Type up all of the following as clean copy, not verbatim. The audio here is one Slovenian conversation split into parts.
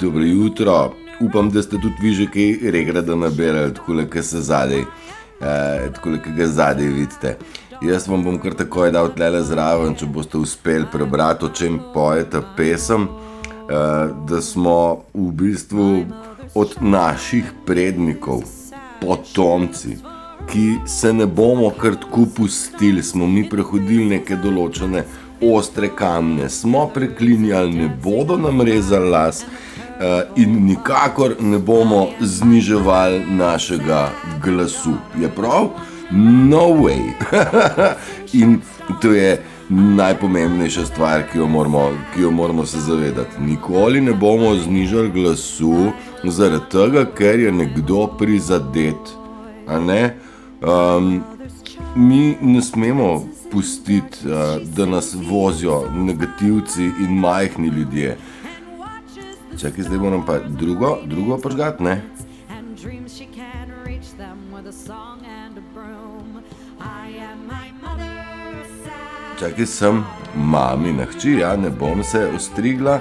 Dobro jutro, upam, da ste tudi vi že kaj regrada nabirali, takole, ki se zadej, takole, ki ga zadej vidite. Jaz vam bom kar takoj dal tlele zraven, če boste uspeli prebrati, o čem poje ta pesem, da smo v bistvu od naših prednikov, potomci, ki se ne bomo kar tako pustili, smo mi prehodili neke določene ostre kamne, smo preklinjali, ne bodo nam rezali las in nikakor ne bomo zniževali našega glasu. Je prav? No way! In to je najpomembnejša stvar, ki jo moramo se zavedati. Nikoli ne bomo znižali glasu zaradi tega, ker je nekdo prizadet. A ne? Mi ne smemo pustiti, da nas vozijo negativci in majhni ljudje. Čakaj, zdaj moram pa drugo požgati, ne? Čakaj, sem mamina hči, ja, ne bom se ostrigla.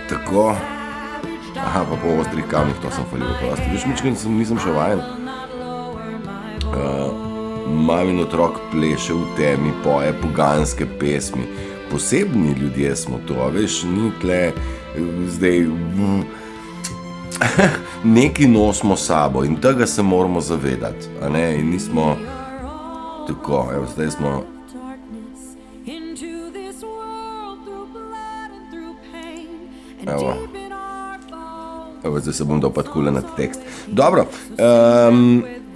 Tako. Aha, pa po ostrih kamnih, to sem falil prosti. Veš, mičkaj nisem še vajen. Mamin otrok pleše v temi, poje poganske pesmi. Posebni ljudje smo to, veš, ni tle zdaj neki nosimo sabo in tega se moramo zavedati, a ne, in nismo tako, evo, zdaj smo evo, zdaj se bom dal pa takole nad tekst. Dobro,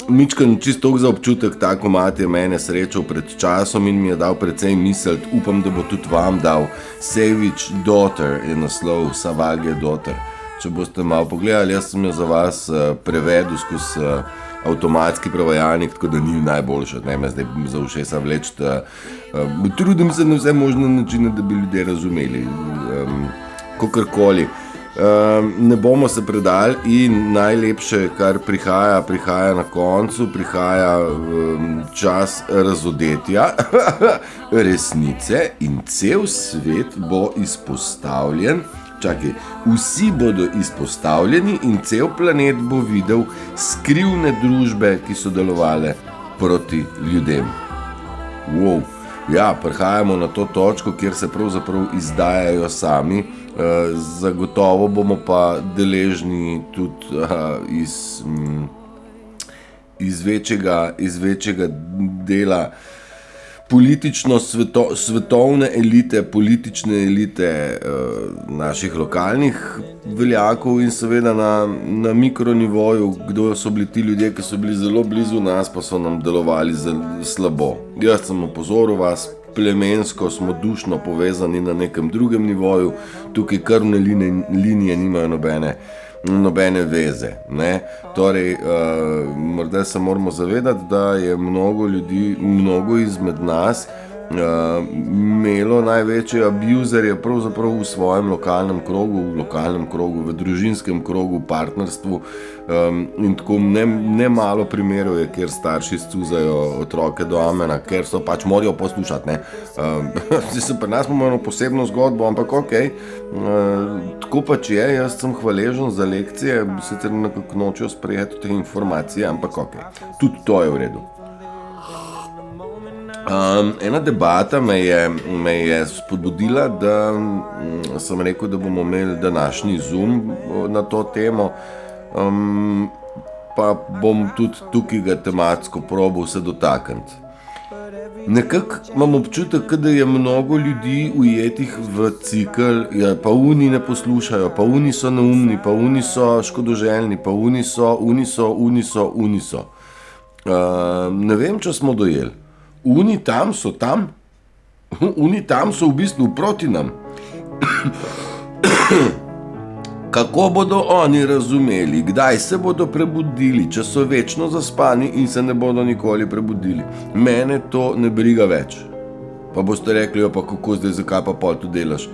Mičkan, čisto toliko za občutek, tako mati je mene srečal pred časom in mi je dal precej misliti, upam, da bo tudi vam dal. Savage Daughter je naslov, Savage Daughter. Če boste malo pogledali, jaz sem jo za vas prevedel skozi avtomatski prevajalnik, tako da ni najboljše, ne me zdaj za ušesa vleči. Trudim se na vse možne načine, da bi ljudje razumeli, kakorkoli. Ne bomo se predali in najlepše, kar prihaja na koncu, prihaja čas razodetja resnice in cel svet bo izpostavljen. Čakaj, vsi bodo izpostavljeni in cel planet bo videl skrivne družbe, ki so delovale proti ljudem. Wow. Ja, prihajamo na to točko, kjer se pravzaprav izdajajo sami. Zagotovo bomo pa deležni tudi iz večjega dela politično-svetovne elite, politične elite naših lokalnih veljakov in seveda na mikronivoju, kdo so bili ti ljudje, ki so bili zelo blizu nas, pa so nam delovali zelo slabo. Jaz sem opozoril vas, plemensko smo dušno povezani na nekem drugem nivoju, tukaj krvne linije nimajo nobene veze, ne? Torej, morda se moramo zavedati, da je mnogo ljudi, mnogo izmed nas imelo največje abuzerje pravzaprav v svojem lokalnem krogu, v družinskem krogu, partnerstvu in tako ne malo primerov je, kjer starši scuzajo otroke do amena, ker so pač morajo poslušati, ne. Pri nas imamo eno posebno zgodbo, ampak okej, tako pač je, jaz sem hvaležen za lekcije, sicer nekako nočejo sprejeti te informacije, ampak okej, tudi to je v redu. Ena debata me je spodbudila, da sem rekel, da bomo imeli današnji Zoom na to temo, pa bom tudi tukaj ga tematsko probal se dotakniti. Nekako imam občutek, da je mnogo ljudi ujetih v cikl, ja, pa oni ne poslušajo, pa oni so neumni, pa oni so škodoželjni, pa oni so. Ne vem, če smo dojeli. Oni tam so v bistvu proti nam. Kako bodo oni razumeli, kdaj se bodo prebudili, če so večno zaspani in se ne bodo nikoli prebudili? Mene to ne briga več. Pa boste rekli, pa kako zdaj, zakaj pa pol to delaš?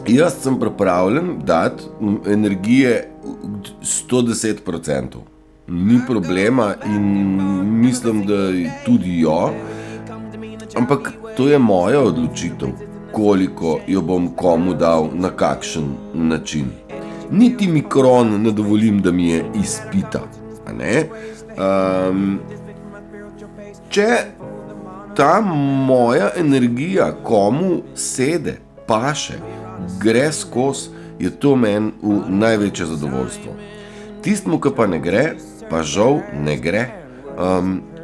Jaz sem pripravljen dati energije 110%. Ni problema in mislim, da tudi jo. Ampak to je moja odločitev, koliko jo bom komu dal, na kakšen način. Niti mikron ne dovolim, da mi je izpita. A ne? Če ta moja energija komu sede, paše, gre skozi, je to meni v največje zadovoljstvo. Tistmu, ki pa ne gre, pa žal ne gre,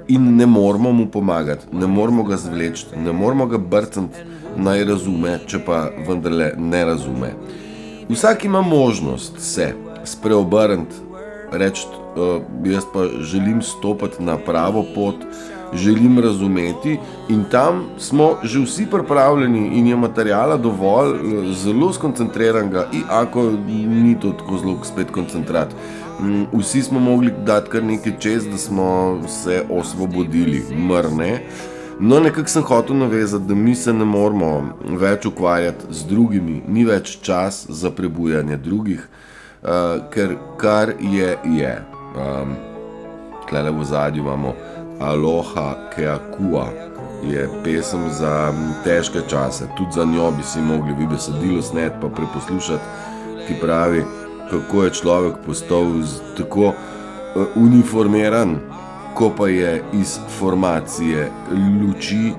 in ne moramo mu pomagati, ne moramo ga zvleči, ne moramo ga brcniti, naj razume, če pa vendarle ne razume. Vsak ima možnost se spreobrniti, reči, jaz pa želim stopiti na pravo pot, želim razumeti, in tam smo že vsi pripravljeni in je materijala dovolj, zelo skoncentriranega, in ako ni to tako zelo spet koncentrat. Vsi smo mogli dati kar nekaj čez, da smo se osvobodili, ne? No, nekako sem hotel navezati, da mi se ne moramo več ukvarjati z drugimi, ni več čas za prebujanje drugih, ker kar je. Tlele v ozadju imamo Aloha Keakua, je pesem za težke čase, tudi za njo bi si mogli vi besedilo sneti pa preposlušati, ki pravi, kako je človek postal tako uniformiran, ko pa je iz formacije luči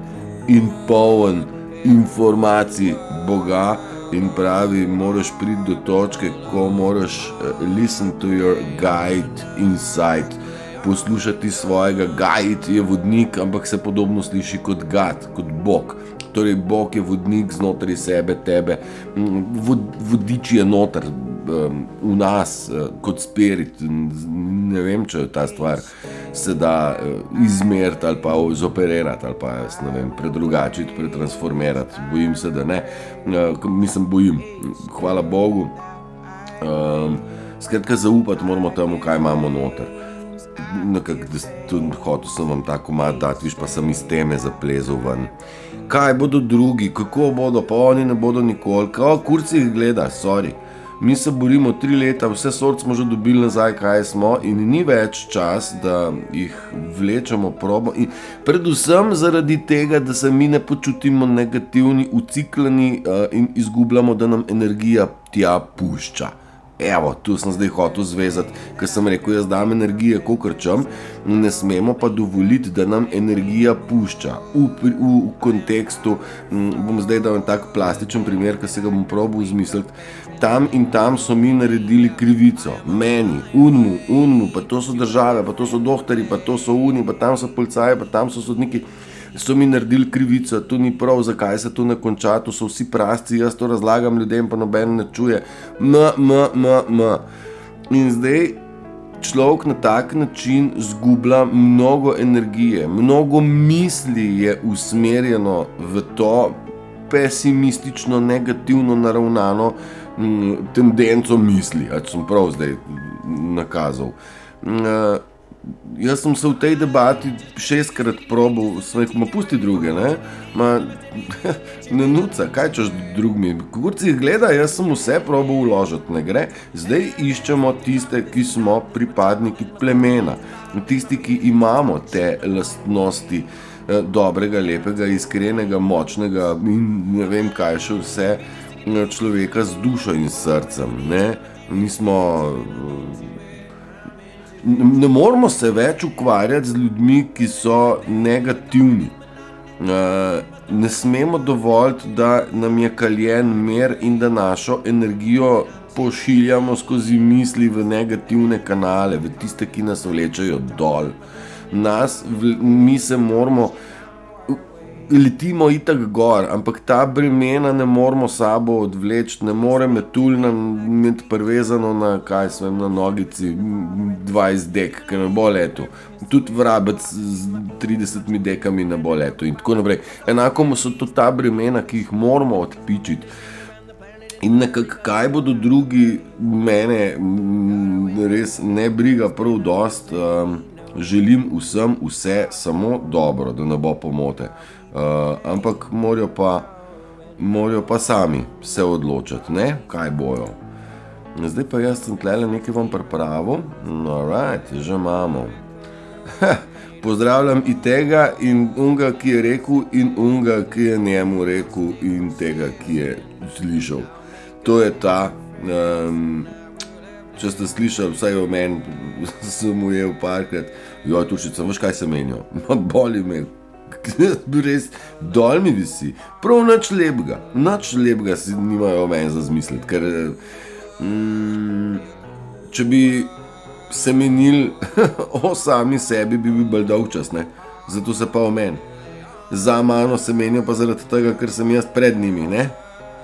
in poln informacij Boga, in pravi, moraš priti do točke, ko moraš listen to your guide inside, poslušati svojega. Guide je vodnik, ampak se podobno sliši kot God, kot Bog. Torej, Bog je vodnik znotraj sebe, tebe, vodič je noter v nas, kot spirit. Ne vem, če ta stvar se da izmeriti ali pa zoperirati ali pa, ne vem, predrugačiti, pretransformirati. Bojim se, da ne. Bojim. Hvala Bogu. Skratka, zaupati moramo temu, kaj imamo noter. Hotel sem vam ta komad dati, viš, pa sem iz teme zaplezel ven. Kaj bodo drugi, kako bodo, pa oni ne bodo nikoli, kurci jih gleda, sorry. Mi se borimo 3 leta, vse sort smo že dobili nazaj, kaj smo, in ni več čas, da jih vlečemo probo. In predvsem zaradi tega, da se mi ne počutimo negativni, uciklani in izgubljamo, da nam energija tja pušča. Evo, tu sem zdaj hotel zvezati, ker sem rekel, jaz dam energije kokrčem, ne smemo pa dovoliti, da nam energija pušča. V kontekstu, bom zdaj dal en tak plastičen primer, ki se ga bom probal izmisliti, tam in tam so mi naredili krivico, meni, unmu, pa to so države, pa to so dohtarji, pa to so uni, pa tam so policaji, pa tam so sodniki, so mi naredili krivico, to ni prav, zakaj se to ne konča, to so vsi prasci, jaz to razlagam ljudem, pa noben ne čuje, In zdaj človek na tak način zgublja mnogo energije, mnogo misli je usmerjeno v to pesimistično, negativno naravnano tendenco misli, če sem prav zdaj nakazal. Jaz sem se v tej debati 6-krat probal, sem rekel, pusti druge, ne nuca, kaj češ drugimi, kurci jih gleda, jaz sem vse probal vložiti, ne gre, zdaj iščemo tiste, ki smo pripadniki plemena, tisti, ki imamo te lastnosti dobrega, lepega, iskrenega, močnega in ne vem kaj še vse, človeka z dušo in srcem, ne, ne moramo se več ukvarjati z ljudmi, ki so negativni. Ne smemo dovoliti, da nam je kaljen mer in da našo energijo pošiljamo skozi misli v negativne kanale, v tiste, ki nas vlečejo dol. Mi se moramo, letimo itak gor, ampak ta bremena ne moramo sabo odvleči, ne more metuljna imeti privezano na, na nogici 20 dek, ker ne bo letel. Tudi vrabec z 30 dekami ne bo letel in tako naprej. Enako so to ta bremena, ki jih moramo odpičiti. In nekako, kaj bodo drugi, mene res ne briga prav dost, želim vsem vse samo dobro, da ne bo pomote. Ampak morajo pa sami se odločiti, ne, kaj bojo. Zdaj pa jaz sem tlele nekaj vam pripravil, alright, že imamo. Pozdravljam i tega in unga, ki je rekel, in unga, ki je njemu rekel, in tega, ki je slišal. To je ta, če ste slišali, vsaj o meni, sem ujel parkrat, Turšica, veš kaj se menijo? Boli me, res dol mi visi. Prav nič lepega si nimajo o meni za zmisliti, ker če bi se menili o sami sebi, bi bil bolj dolgčas, ne? Zato se pa o meni. Za mano se menijo pa zaradi tega, ker sem jaz pred njimi, ne?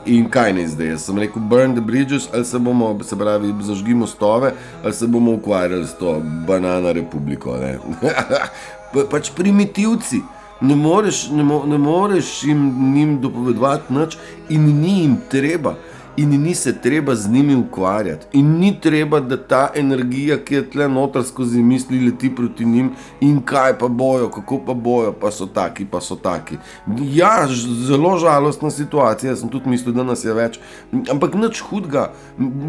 In kaj ne zdaj? Jaz sem rekel burn the bridges, ali se bomo, se pravi, zažgi mostove, ali se bomo ukvarjali s to banana republiko, ne? Pač primitivci. Ne moreš njim dopovedovati nič in ni jim treba. In ni se treba z njimi ukvarjati. In ni treba, da ta energija, ki je tle noter skozi misli, leti proti njim in kaj pa bojo, kako pa bojo, pa so taki. Ja, zelo žalostna situacija, jaz sem tudi mislil, da nas je več, ampak nič hudega,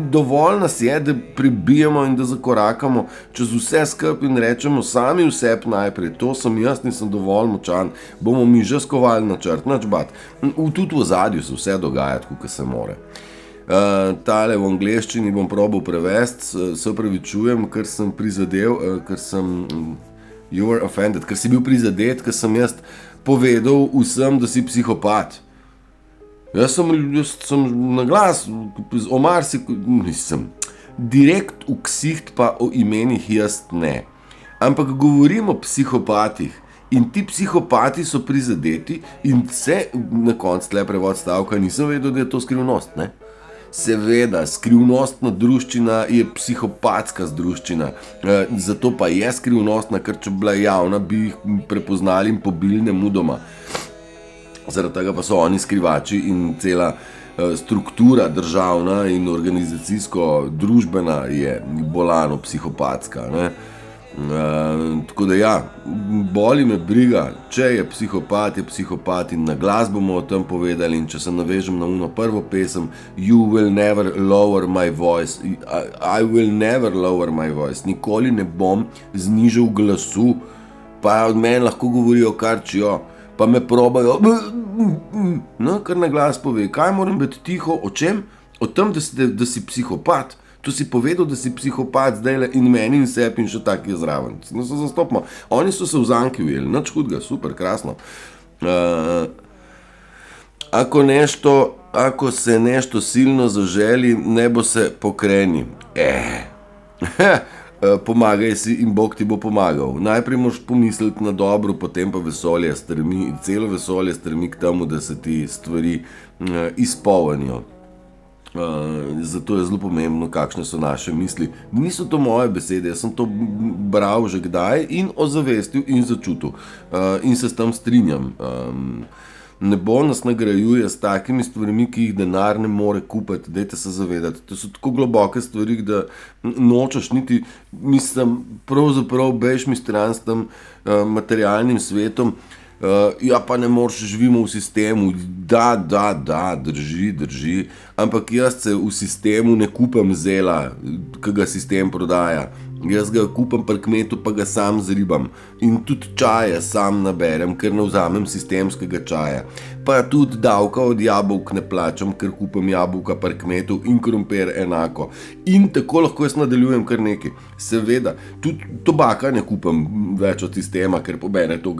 dovolj nas je, da pribijemo in da zakorakamo čez vse skupaj in rečemo sami vseb najprej, to sem jaz, nisem dovolj močan, bomo mi že skovali načrt, nič bat. Tudi v ozadju se vse dogajati, kako se more. Tale v angleščini bom probal prevesti, se opravičujem, ker sem prizadev, ker sem you were offended, ker si bil prizadet, ker sem jaz povedal vsem, da si psihopat. Jaz sem na glas, nisem, direkt v ksiht pa o imenih jaz ne. Ampak govorim o psihopatih. In ti psihopati so prizadeti in se na koncu tle prevod stavka, nisem vedel, da je to skrivnost, ne? Seveda, skrivnostna druščina je psihopatska druščina, zato pa je skrivnostna, ker če bila javna, bi jih prepoznali in pobili nemudoma. Zaradi tega pa so oni skrivači in cela struktura državna in organizacijsko-družbena je bolano psihopatska, ne? Tako da ja, boli me briga, če je psihopat in na glas bomo o tem povedali in če se navežem na uno prvo pesem You will never lower my voice, I will never lower my voice, nikoli ne bom znižal glasu, pa od meni lahko govorijo kar čijo, pa me probajo, no, kar na glas pove, kaj moram biti tiho, o čem? O tem, da si psihopat. To si povedal, da si psihopat zdajle in meni in sebi in še tak je zraven. No, se zastopimo. Oni so se v zanki ujeli, nič hudega, super, krasno. Ako se nešto silno zaželi, nebo se pokreni. Pomagaj si in Bog ti bo pomagal. Najprej moraš pomisliti na dobro, potem pa vesolje strmi, celo vesolje strmi k temu, da se ti stvari izpolnijo. Zato je zelo pomembno, kakšne so naše misli. Niso to moje besede, jaz sem to bral že kdaj in ozavestil in začutil. In se s tem strinjam. Nebo nas nagrajuje s takimi stvarmi, ki jih denar ne more kupiti. Dajte se zavedati. To so tako globoke stvari, da nočeš niti, mislim, pravzaprav bejš mi stran s tem materialnim svetom. Ja, pa ne moreš, živimo v sistemu, da, drži, ampak jaz se v sistemu ne kupam zela, ki ga sistem prodaja. Jaz ga kupam pri kmetu, pa ga sam zribam. In tudi čaje sam naberem, ker ne vzamem sistemskega čaja. Pa tudi davka od jabolk ne plačam, ker kupam jabolka pri kmetu in krompir enako. In tako lahko jaz nadaljujem kar nekaj. Seveda, tudi tobaka ne kupam več od sistema, ker pobere to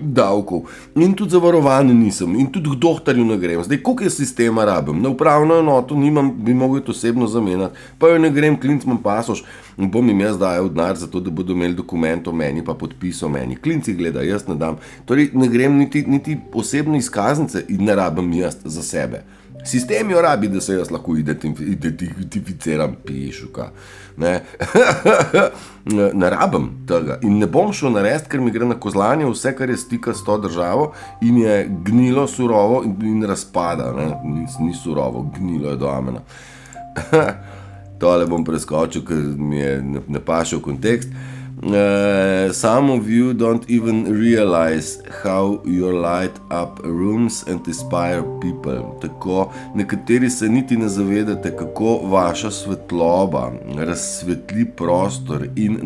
davkov. In tudi zavarovan nisem. In tudi k dohtarju ne grem. Zdaj, koliko jaz sistema rabim? Na upravno enoto nimam, bi mogel to osebno zamenjati. Pa jo ne grem, klinc imam pasoš, bom jim jaz dajal denar za to, da bodo imeli dokument o meni, pa podpis o meni. Klinci gleda, jaz ne dam. Torej, ne grem niti osebne izkaznice in ne rabim jaz za sebe. Sistem jo rabi, da se jaz lahko identificiram, pišuka. Ne? Ne rabim tega in ne bom šel narediti, ker mi gre na kozlanje vse, kar je stika s to državo in je gnilo, surovo in razpada. Ne? Ni surovo, gnilo je do amena. Tole bom preskočil, ker mi je ne paše v kontekst. Some of you don't even realize how you light up rooms and inspire people. Tako, nekateri se niti ne zavedate, kako vaša svetloba razsvetli prostor in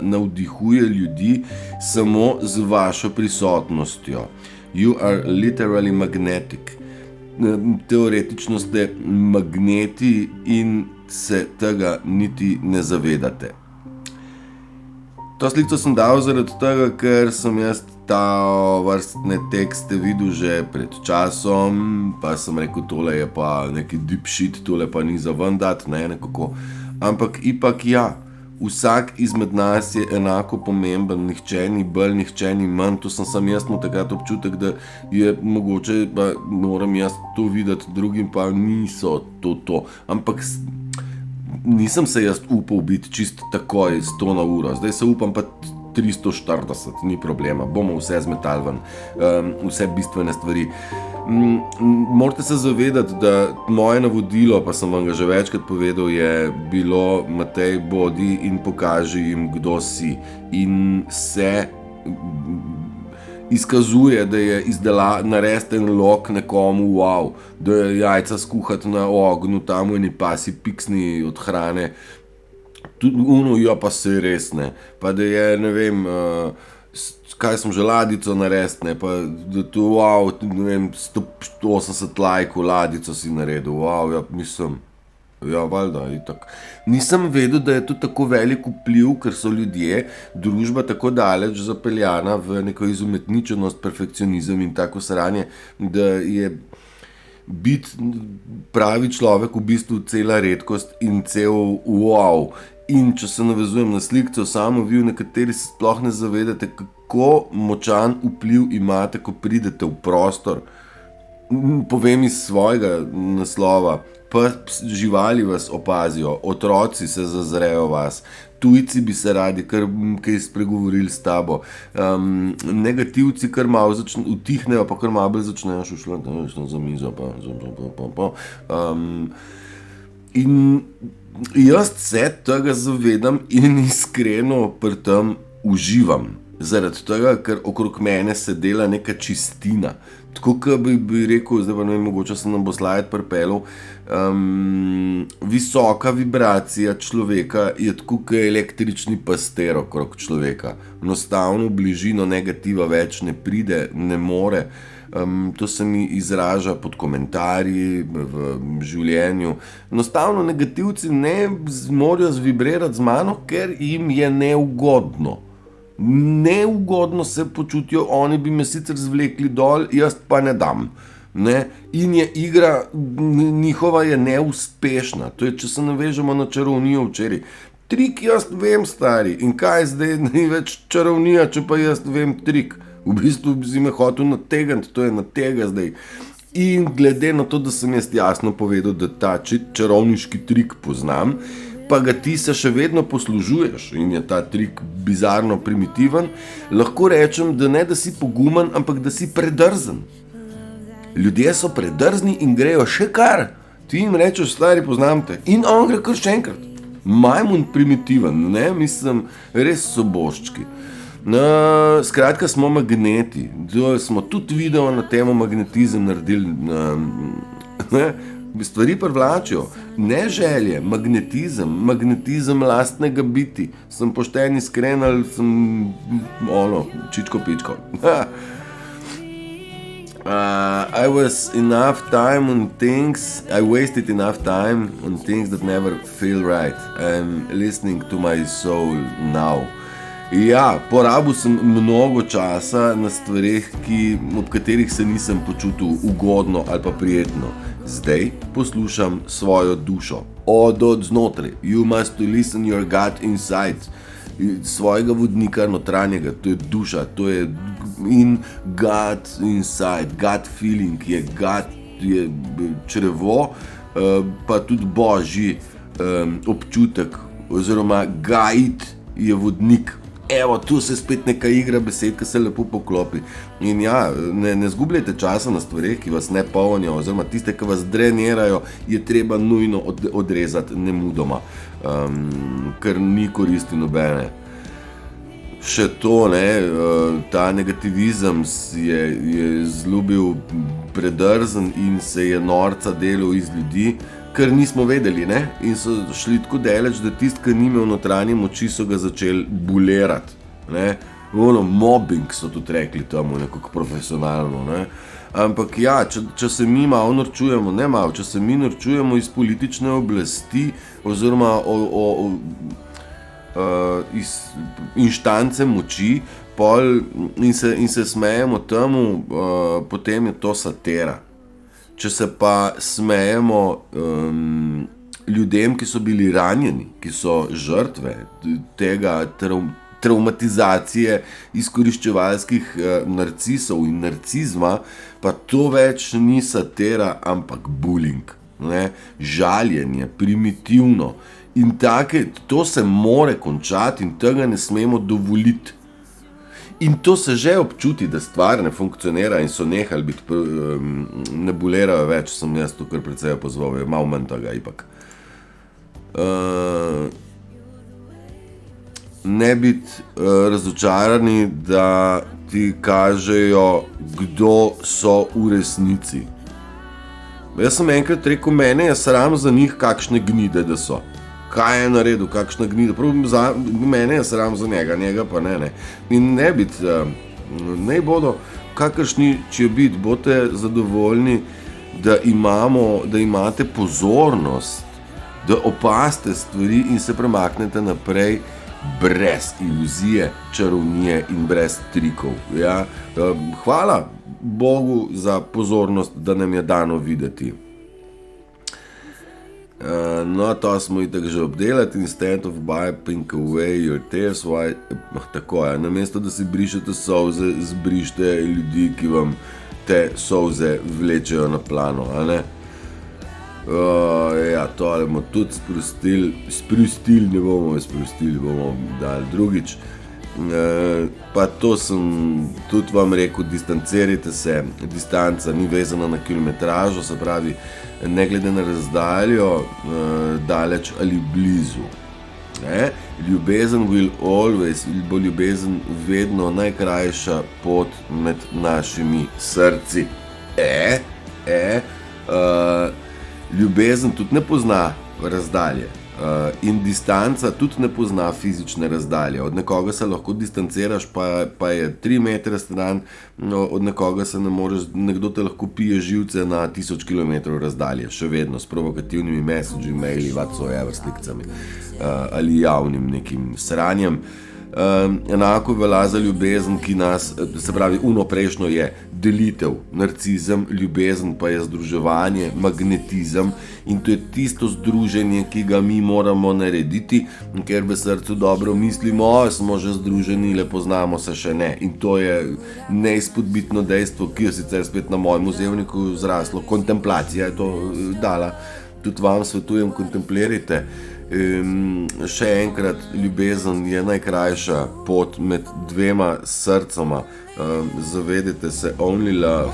navdihuje ljudi samo z vašo prisotnostjo. You are literally magnetic. Teoretično ste magneti in se tega niti ne zavedate. To sliko sem dal zaradi tega, ker sem jaz ta vrstne tekste videl že pred časom, pa sem rekel, tole je pa neki deep shit, tole pa ni za ven dati, nekako. Ampak ipak ja, vsak izmed nas je enako pomemben, nihče ni bolj, nihče ni manj, to sem sam jaz imel takrat občutek, da je mogoče, pa moram jaz to videti, drugim pa niso to, ampak nisem se jaz upal biti čist takoj 100 na uro, zdaj se upam pa 340, ni problema, bomo vse zmetali ven, vse bistvene stvari. Morate se zavedati, da moje navodilo, pa sem vam ga že večkrat povedal, je bilo: Matej, bodi in pokaži jim, kdo si. In se izkazuje, da je narediti en lok nekomu, wow, da je jajca skuhati na ognju, tam v eni pasi piksni od hrane, ja pa se res ne, pa da je, ne vem, kaj sem že ladico narediti, pa da to, wow, ne vem, 180 lajkov ladico si naredil, wow, ja, mislim, ja, valjda, itak. Nisem vedel, da je to tako velik vpliv, ker so ljudje, družba tako daleč zapeljana v neko izumetničenost, perfekcionizem in tako sranje, da je biti pravi človek v bistvu cela redkost in cel wow. In če se navezujem na slikco, samo vi nekateri se sploh ne zavedate, kako močan vpliv imate, ko pridete v prostor. Povem iz svojega naslova, pa živali vas opazijo, otroci se zazrejo vas, tujci bi se radi kaj spregovorili s tabo, negativci kar malo utihnejo, pa kar malo bolj začnejo šušljati za mizo, in jaz se tega zavedam in iskreno pri tem uživam. Zaradi tega, ker okrog mene se dela neka čistina. Tako, kot bi rekel, zdaj pa ne vem, mogoče se nam bo slide pripeljal, visoka vibracija človeka je tako, kot električni pastir okrog človeka. Enostavno v bližino negativa več ne pride, ne more. To se mi izraža pod komentarji v življenju. Enostavno negativci ne morajo zvibrirati z mano, ker jim je neugodno. Neugodno se počutijo, oni bi me sicer zvlekli dol, jaz pa ne dam. Ne? In je igra njihova je neuspešna. To je, če se navežemo na čarovnijo včeraj. Trik jaz vem, stari, in kaj zdaj ni več čarovnija, če pa jaz vem trik. V bistvu bi si me hotel nategniti, to je na tega zdaj. In glede na to, da sem jaz jasno povedal, da ta čarovniški trik poznam, pa ga ti se še vedno poslužuješ in je ta trik bizarno primitiven, lahko rečem, da ne da si pogumen, ampak da si predrzen. Ljudje so predrzni in grejo še kar. Ti jim rečeš, stari, poznam te. In on gre kar še enkrat. Majmun primitiven, ne, mislim, res so božčki. Skratka, smo magneti. Smo tudi video na temo magnetizem naredili. Stvari privlačijo. Ne želje, magnetizem lastnega biti. Sem pošten, iskren ali sem čičko pičko. I wasted enough time on things that never feel right. I'm listening to my soul now. Ja, porabil sem mnogo časa na stvareh, ob katerih se nisem počutil ugodno ali pa prijetno. Zdaj poslušam svojo dušo. Od znotraj. You must listen your gut inside. Svojega vodnika notranjega, to je duša, to je in gut inside. Gut feeling je gut, je črevo, pa tudi božji občutek, oziroma gait je vodnik. Evo, tu se spet neka igra besed, ki se lepo poklopi. In ja, ne zgubljajte časa na stvareh, ki vas ne polnijo, oziroma tiste, ki vas drenirajo, je treba nujno odrezati nemudoma, ker ni koristi nobene. še to, ne, ta negativizem je zelo bil predrzen in se je norca delal iz ljudi, ker nismo vedeli, ne, in so šli tako daleč, da tisti, ki ni imel notranje moči, so ga začeli bulerati, ne, mobbing so tudi rekli temu, nekako profesionalno, ne. Ampak ja, če se mi malo norčujemo, če se mi norčujemo iz politične oblasti oziroma iz inštance moči in se smejemo temu, potem je to satira. Če se pa smejemo ljudem, ki so bili ranjeni, ki so žrtve tega traumatizacije izkoriščevalskih narcisov in narcizma, pa to več ni satira, ampak bullying, ne? Žaljenje, primitivno. In to se more končati in tega ne smemo dovoliti. In to se že občuti, da stvar ne funkcionira in so nehali biti, ne bulerajo več, sem jaz tukaj precej pozval, je malo manj tega ipak. Ne biti razočarani, da ti kažejo, kdo so v resnici. Jaz sem enkrat rekel, mene je sram za njih, kakšne gnide da so. Kaj je naredil, kakšna gnida, mene je sram za njega pa ne. In ne biti, ne bodo kakršni, če biti, boste zadovoljni, da imate pozornost, da opazite stvari in se premaknete naprej brez iluzije, čarovnije in brez trikov. Ja? Hvala Bogu za pozornost, da nam je dano videti. No, to smo itak že obdelati. Instead of wiping away your tears, tako je, namesto da si brišete solze, zbrište ljudi, ki vam te solze vlečejo na plano, a ne? Ja, tole bomo tudi sprostili, ne bomo sprostili, bomo dali drugič. Pa to sem tudi vam rekel, distancirajte se, distanca ni vezana na kilometražo, se pravi, ne glede na razdaljo, daleč ali blizu. Ljubezen bo ljubezen vedno najkrajša pot med našimi srci. Ljubezen tudi ne pozna razdalje in distanca tudi ne pozna fizične razdalje. Od nekoga se lahko distanciraš, pa je 3 metre stran, od nekoga se ne moreš, nekdo te lahko pije živce na 1000 km razdalje, še vedno s provokativnimi messagi, maili, whatsoever slikicami ali javnim nekim sranjem. Enako velja za ljubezen, ki nas, se pravi, prejšnjo je delitev, narcizem, ljubezen pa je združevanje, magnetizem in to je tisto združenje, ki ga mi moramo narediti, ker v srcu dobro mislimo, smo že združeni, le poznamo se še ne. In to je neizpodbitno dejstvo, ki je sicer spet na mojem vzevniku zraslo. Kontemplacija je to dala, tudi vam svetujem, kontemplirajte. Še enkrat, ljubezen je najkrajša pot med dvema srcoma. Zavedajte se, only love,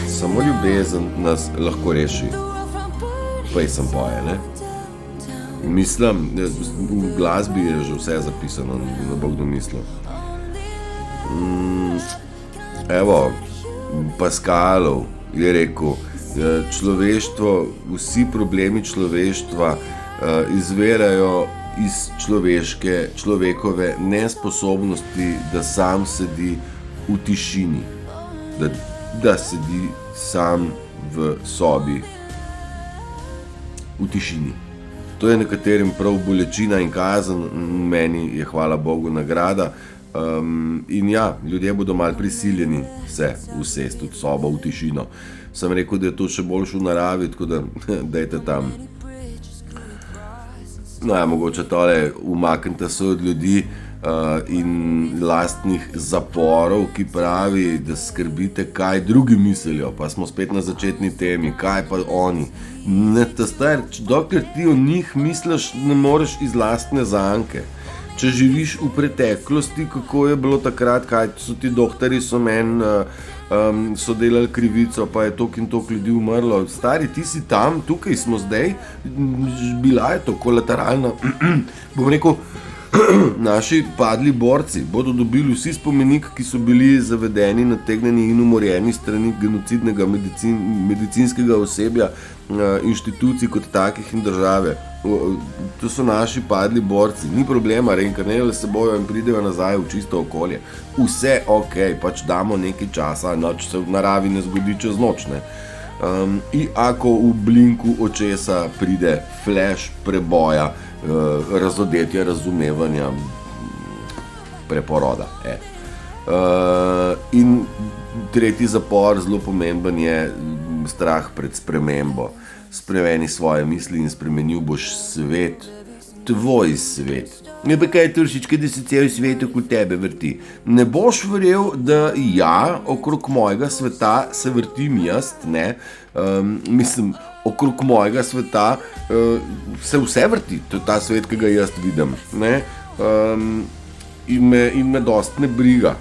samo ljubezen nas lahko reši. Pesem poje, ne? Mislim, v glasbi je že vse zapisano, ne bo kdo mislil. Evo, Pascalov je rekel, človeštvo, vsi problemi človeštva izvirajo iz človekove nesposobnosti, da sam sedi v tišini, da sedi sam v sobi v tišini. To je nekaterim prav bolečina in kazen, meni je, hvala Bogu, nagrada. In ja, ljudje bodo malo prisiljeni se usesti v sobo v tišino. Sem rekel, da je to še boljše v naravi, tako da dajte tam. No ja, mogoče tole umaknite se od ljudi in lastnih zaporov, ki pravi, da skrbite, kaj drugi mislijo, pa smo spet na začetni temi, kaj pa oni. Dokler ti o njih misliš, ne moreš iz lastne zanke. Če živiš v preteklosti, kako je bilo takrat, kaj so ti doktori, so so delali krivico, pa je toliko in toliko ljudi umrlo. Stari, ti si tam, tukaj smo zdaj, bila je to kolateralna, bom rekel, naši padli borci bodo dobili vsi spomenik, ki so bili zavedeni, nategnjeni in umorjeni strani genocidnega medicinskega osebja, inštitucij kot takih in države. To so naši padli borci, ni problema, reinkarnirali se bojo in pridejo nazaj v čisto okolje. Vse ok, pač damo nekaj časa, noč se v naravi ne zgodi čez noč, ne. In ako v blinku očesa pride flash preboja, razodetja, razumevanja, preporoda. In tretji zapor, zelo pomemben, je strah pred spremembo. Spremeni svoje misli in spremenil boš svet, tvoj svet. Ne pa kaj Turšička, da se cel svet okoli tebe vrti. Ne boš verjel, da ja, okrog mojega sveta se vrtim jaz, ne. Mislim, okrog mojega sveta se vse vrti, to je ta svet, ki ga jaz vidim, ne. In me dost ne briga,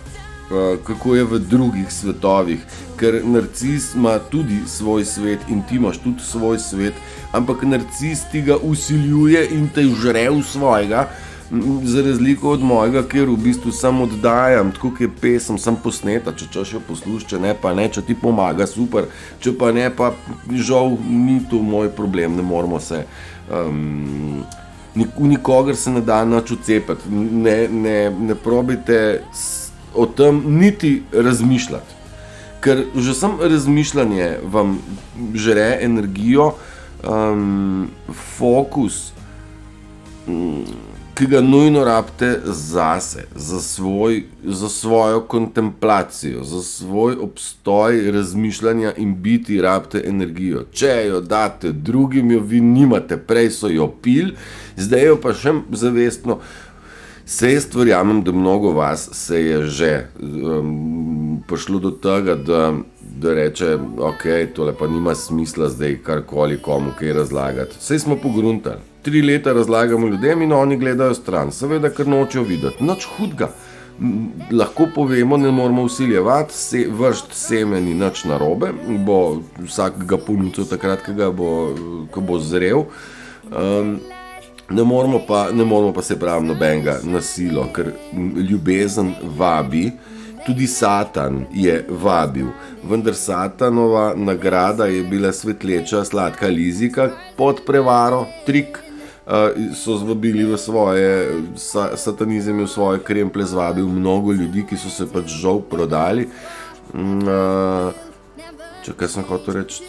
kako je v drugih svetovih, ker narcis ima tudi svoj svet in ti imaš tudi svoj svet, ampak narcis ti ga usiljuje in te žre v svojega, za razliko od mojega, kjer v bistvu sam oddajam, tako kot je pesem, sam posneta, če češ jo posluš, če ne, pa ne, če ti pomaga, super, če pa ne, pa žal ni to moj problem, ne moramo se, nikogar se ne da nič odcepati, ne probajte o tem niti razmišljati, ker že samo razmišljanje vam žre energijo, fokus, ki ga nujno rabite zase, za svojo kontemplacijo, za svoj obstoj razmišljanja in biti rabite energijo. Če jo date drugim, jo vi nimate, prej so jo pil, zdaj jo pa še zavestno. Se jaz verjamem, da mnogo vas se je že prišlo do tega, da reče, ok, tole pa nima smisla zdaj karkoli komu kaj razlagati. Saj smo pogruntali. 3 leta razlagamo ljudem in oni gledajo stran. Seveda, ker nočejo videti. Nič hudega. Lahko povemo, ne moramo vsiljevati, vršt seme ni nič narobe, bo vsak ga ponucal takrat, ko bo zrel. Ne moramo pa se pravi nobenega nasilo, ker ljubezen vabi, tudi Satan je vabil, vendar Satanova nagrada je bila svetleča sladka lizika pod prevaro, trik, so zvabili v svoje, satanizem je v svoje kremple zvabil mnogo ljudi, ki so se pač žal prodali. Če kaj sem hotel reči,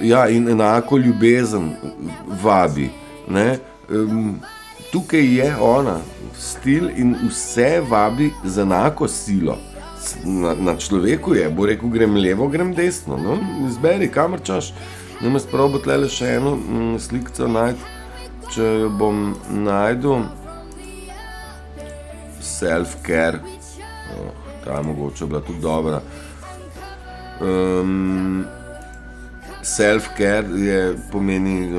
ja, in enako ljubezen vabi, ne. Tukaj je ona, stil in vse vabi z enako silo. Na človeku je, bo rekel, grem levo, grem desno, no, izberi, kamor čaš. Ne me sprobo tlele še eno slikco najti, če jo bom najdu. Self-care, ta je mogoče bila tudi dobra. Self-care pomeni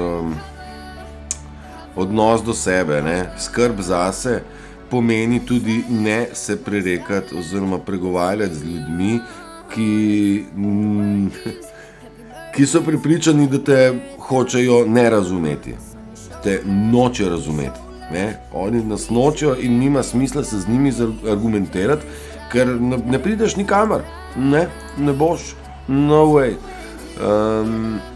odnos do sebe, ne, skrb zase, pomeni tudi ne se prerekati oziroma pregovarjati z ljudmi, ki so prepričani, da te hočejo ne razumeti, te nočejo razumeti, ne, oni nas nočejo in nima smisla se z njimi argumentirati, ker ne prideš nikamor, ne boš, no way.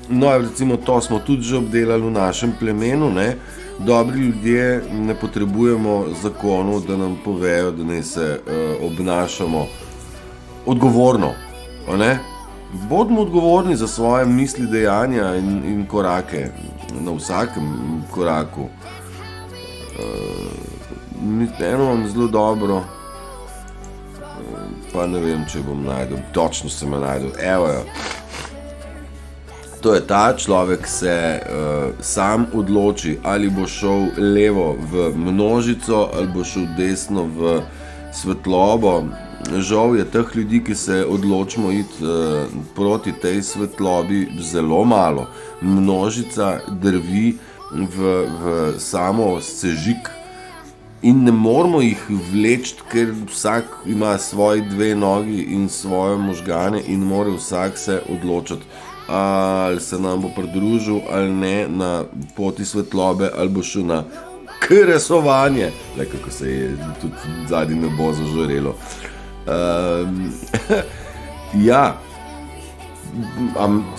No, recimo to smo tudi že obdelali v našem plemenu, ne. Dobri ljudje ne potrebujemo zakonov, da nam povejo, da naj se obnašamo odgovorno, ne? Bodimo odgovorni za svoje misli, dejanja in korake, na vsakem koraku. Eno imam zelo dobro, pa ne vem, če bom najdel, točno se me najdel, evo jo. To je ta, človek se sam odloči, ali bo šel levo v množico, ali bo šel desno v svetlobo. Žal je teh ljudi, ki se odločimo iti proti tej svetlobi, zelo malo. Množica drvi v samo sežig in ne moramo jih vleči, ker vsak ima svoji 2 nogi in svoje možgane in mora vsak se odločiti, ali se nam bo pridružil ali ne na poti svetlobe, ali bo šel na kresovanje, kako se je tudi zadnji nebo zažarelo. Ja,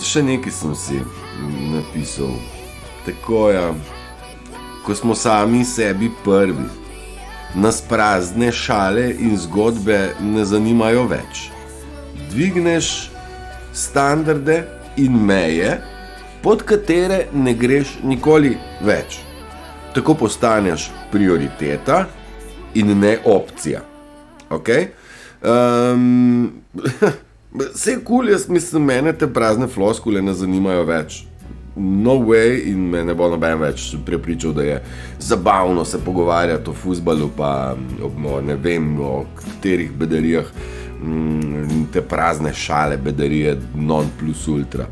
še nekaj sem si napisal. Tako je, ko smo sami sebi prvi, nas prazne šale in zgodbe ne zanimajo več. Dvigneš standarde in meje, pod katere ne greš nikoli več. Tako postaneš prioriteta in ne opcija. Okay? Vse cool, jaz mislim, mene te prazne floskule ne zanimajo več. No way, in me ne bo noben več prepričal, da je zabavno se pogovarjati o fuzbalu, pa ne vem o katerih bedarijah, te prazne šale bedarije non plus ultra.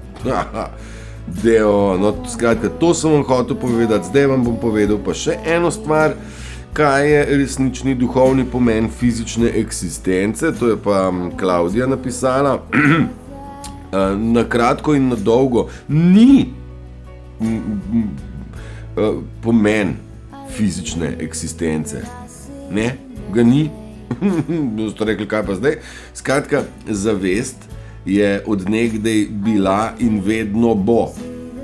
Skratka, to sem vam hotel povedati, zdaj vam bom povedal pa še eno stvar, kaj je resnični duhovni pomen fizične eksistence, to je pa Klaudija napisala. Na kratko in na dolgo ni pomen fizične eksistence. Ne, ga ni. Boste rekli, kaj pa zdaj? Skratka, zavest je od nekdaj bila in vedno bo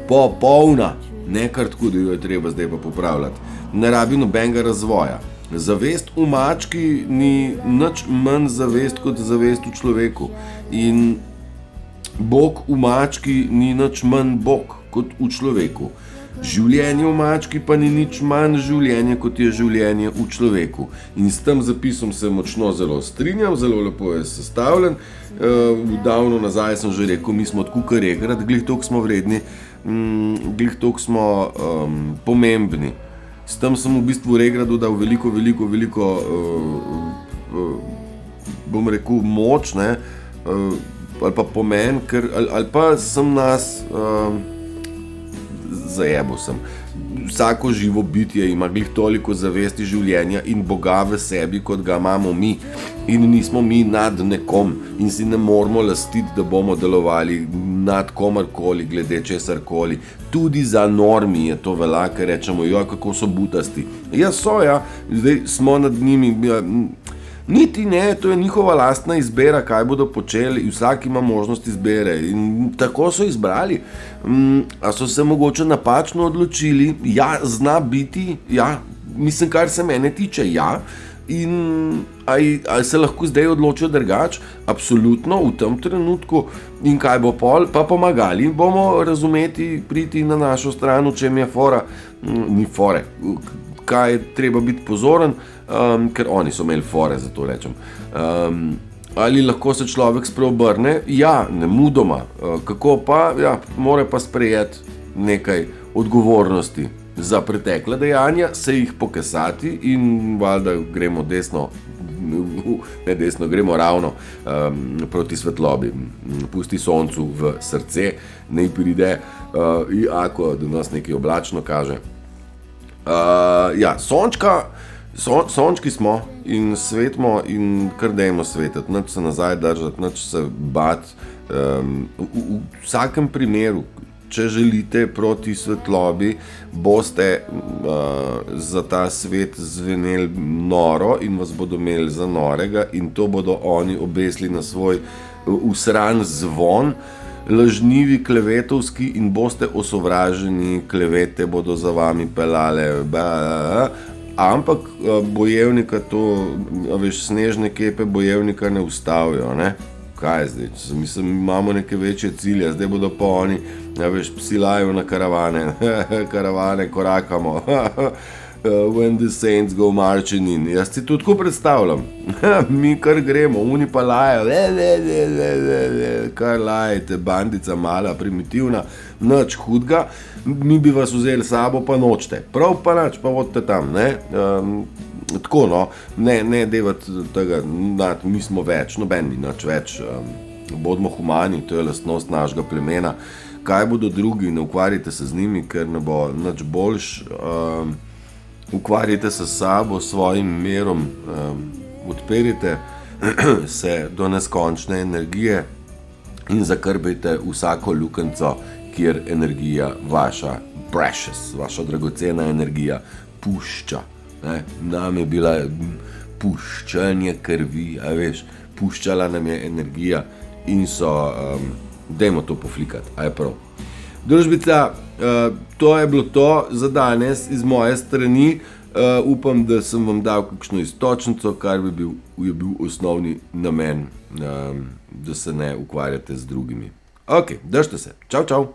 popolna. Ne kar tako, da jo je treba zdaj pa popravljati. Ne rabi nobenega razvoja. Zavest v mački ni nič manj zavest kot zavest v človeku. In Bog v mački ni nič manj Bog kot v človeku. Življenje v mački pa ni nič manj življenje, kot je življenje v človeku. In s tem zapisom se močno zelo strinjam, zelo lepo je sestavljen. Davno nazaj sem že rekel, mi smo tako kar regrat, glih toliko smo vredni, glih toliko smo pomembni. S tem sem v bistvu regradu dal veliko, bom rekel, moč, ne, ali pa pomen, ali pa sem nas zajebal sem. Vsako živo bitje ima glih toliko zavesti življenja in Boga v sebi, kot ga imamo mi. In nismo mi nad nekom in si ne moramo lastiti, da bomo delovali nad komarkoli, glede česarkoli. Tudi za normi je to velja, ker rečemo, jo, kako so butasti. Ja, so, ja, zdaj smo nad njimi. Niti ne, to je njihova lastna izbira, kaj bodo počeli, vsak ima možnost izbere in tako so izbrali. A so se mogoče napačno odločili? Ja, zna biti, ja, mislim, kar se mene tiče, ja. In ali se lahko zdaj odločijo drugače? Absolutno, v tem trenutku. In kaj bo pol? Pa pomagali bomo razumeti, priti na našo stran, v čem je fora, ni fore, kaj je treba biti pozoren, ker oni so imeli fore, zato rečem. Ali lahko se človek spreobrne? Ja, nemudoma. Kako pa? Ja, mora pa sprejeti nekaj odgovornosti za pretekla dejanja, se jih pokesati in valjda gremo desno, ne desno, gremo ravno proti svetlobi. Pusti soncu v srce, naj pride, ako da nas nekaj oblačno kaže. Ja, sončki smo in svetimo in kar dajmo svetiti, nič se nazaj držati, nič se bati. V vsakem primeru, če želite proti svetlobi, boste za ta svet zveneli noro in vas bodo imeli za norega in to bodo oni obesili na svoj usran zvon, lažnivi, klevetovski in boste osovraženi, klevete bodo za vami pelale, ampak bojevnika to, veš, snežne kepe bojevnika ne ustavijo, ne? Kaj je zdaj? Mislim, imamo neke večje cilje, zdaj bodo pa oni, ja, veš, psi lajo na karavane, karavane korakamo, when the saints go marching in. Jaz si to tako predstavljam, mi kar gremo, oni pa lajo, kar lajete, bandica mala, primitivna, nič hudga, mi bi vas vzeli sabo, pa nočete, prav pa nič, pa vodite tam, ne? Tako, no, ne devati tega, mi smo več, noben ni nič več, bodimo humani, to je lastnost našega plemena. Kaj bodo drugi, ne ukvarjajte se z njimi, ker ne bo nič boljš, ukvarjajte se s sabo, svojim mirom, odperite se do neskončne energije in zakrbajte vsako lukenco, kjer energija vaša precious, vaša dragocena energija pušča. Ne? Nam je bila puščanje krvi, a veš, puščala nam je energija in so, dajmo to poflikati, a je prav. Družbica, to je bilo to za danes iz moje strani. Upam, da sem vam dal kakšno iztočnico, kar je bil osnovni namen, da se ne ukvarjate z drugimi. Ok, držite se. Čau, čau.